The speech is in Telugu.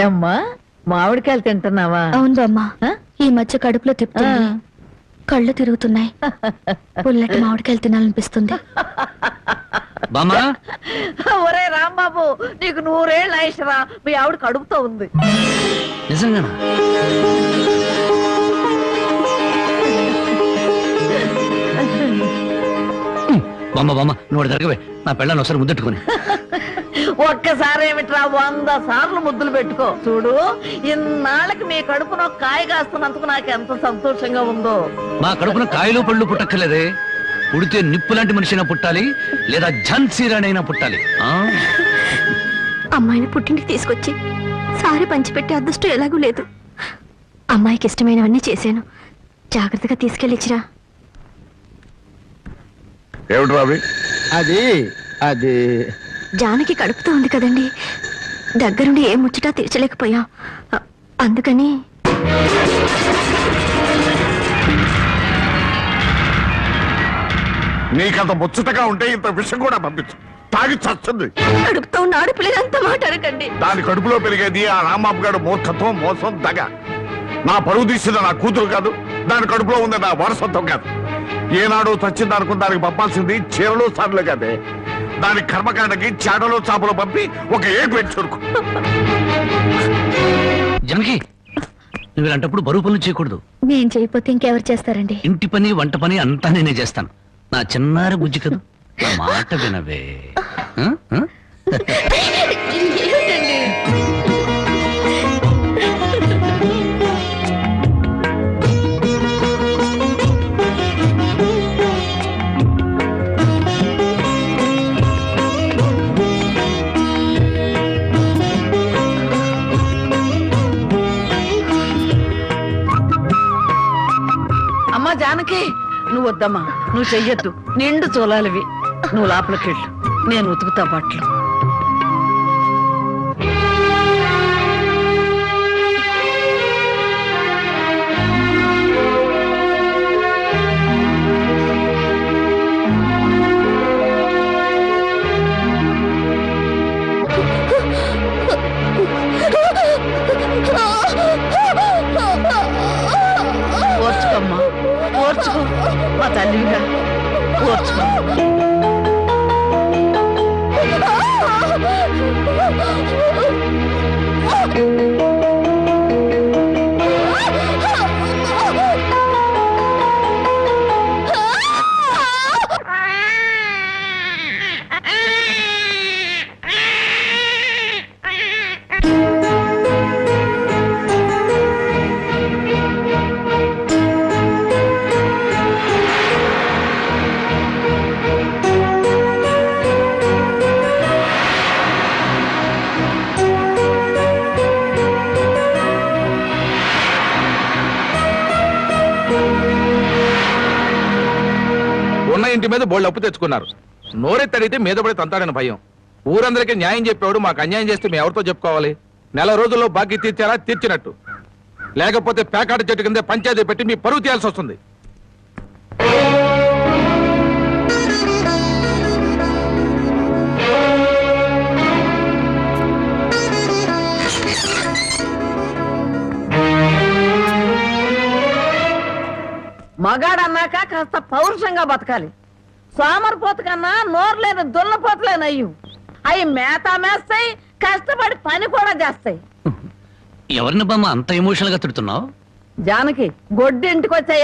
ఏమ్మా మామిడికాయలు తింటున్నావా? అవును బామ్మ, ఆ? ఈ మధ్య కడుపులో తిప్పుతుంది, కళ్ళు తిరుగుతున్నాయి, పుల్లటి మామిడికాయలు తినాలనిపిస్తుంది. బామ్మా ఒరే రాంబాబు, నీకు 100 ఏళ్ళు ఆయుషరా. మీ ఆవిడ కడుపుతో ఉంది. నిజంగానా? బామ్మ బామ్మ నువ్వు జరగవే, నా పెళ్ళాన్ని ఒకసారి ముద్దెట్టుకుని. ఒక్కసారి ఏమిట్రా 100 సార్లు ముద్దులు పెట్టుకో. చూడు, ఇన్నాళ్ళకి మీ కడుపున ఒక కాయ కాస్తున్నందుకు నాకు ఎంత సంతోషంగా ఉందో. మా కడుపున కాయలు పళ్ళు పుట్టక్కర్లేదే, పుడితే నిప్పు లాంటి మనిషినా పుట్టాలి, లేదా ఝాన్సీ రాణైనా పుట్టాలి. అమ్మాయిని పుట్టింటికి తీసుకొచ్చి సారి పంచిపెట్టే అదృష్టం ఎలాగూ లేదు. అమ్మాయికి ఇష్టమైనవన్నీ చేశాను, జాగ్రత్తగా తీసుకెళ్ళిచ్చిరా. ఏమిటి రావి? అది అది జానకి కడుపుతో ఉంది కదండి, దగ్గరుండి ఏ ముచ్చటా తీర్చలేకపోయాం, అందుకని. నీకంత ముచ్చటగా ఉంటే ఇంత విషయం కూడా పంపించు, తాగి చస్తుంది. కడుపుతో ఉన్న ఆడపిల్లలంతా మాట అడగండి. దాని కడుపులో పెరిగేది ఆ రాంబాబు గారు మూర్ఖత్వం, మోసం, దగ. నా పరువు తీసింది నా కూతురు కాదు, దాని కడుపులో ఉంది నా వారసత్వం కాదు. ఏనాడు చచ్చింది అనుకున్న దానికి పంపాల్సింది చీరలు సార్లు కాదే. దాని కర్మకాండకి చాటలో చాపలు పంపి ఒక ఏడు పెట్టి చురుకు. జనకి, నువ్వు ఇలాంటప్పుడు బరువు పనులు చేయకూడదు. నేను చేయకపోతే ఇంకెవరు చేస్తారండి? ఇంటి పని వంట పని అంతా నేనే చేస్తాను. నా చిన్నారి బుజ్జి కదా, నా మాట వినవే. ఆ? ఆ? అమ్మా జానకి, నువ్వు వద్దమ్మా, నువ్వు చెయ్యొద్దు. నిండు చూలాలివి. నువ్వు లోపలికి వెళ్ళు, నేను ఉతుకుతా బట్టలు. ఓర్చుకోమ్మా, ఓర్చుకో. మా తల్లిగా ఓర్చుకో. ఉన్న ఇంటి మీద బోళ్ళు అప్పు తెచ్చుకున్నారు. నోరెత్తడితే మీద పడి తంతాడని భయం. ఊరందరికీ న్యాయం చెప్పేవాడు మాకు అన్యాయం చేస్తే మేము ఎవరితో చెప్పుకోవాలి? 4 రోజుల్లో బాకీ తీర్చారా? తీర్చినట్టు. లేకపోతే పేకాట చెట్టు కింద పంచాయతీ పెట్టి మీ పరువు తీయాల్సి వస్తుంది. మగాడన్నాక కాస్త పౌరుషంగా బతకాలి. సోమరిపోతు కన్నా నోరులేని దున్నపోతులేనయ్యు. అవి మేత మేస్తాయి, కష్టపడి పని కూడా చేస్తాయి. ఎవరిని బామ్మ అంత ఎమోషనల్ గా తిడుతున్నావు? జానకి, గొడ్డింటికి వచ్చే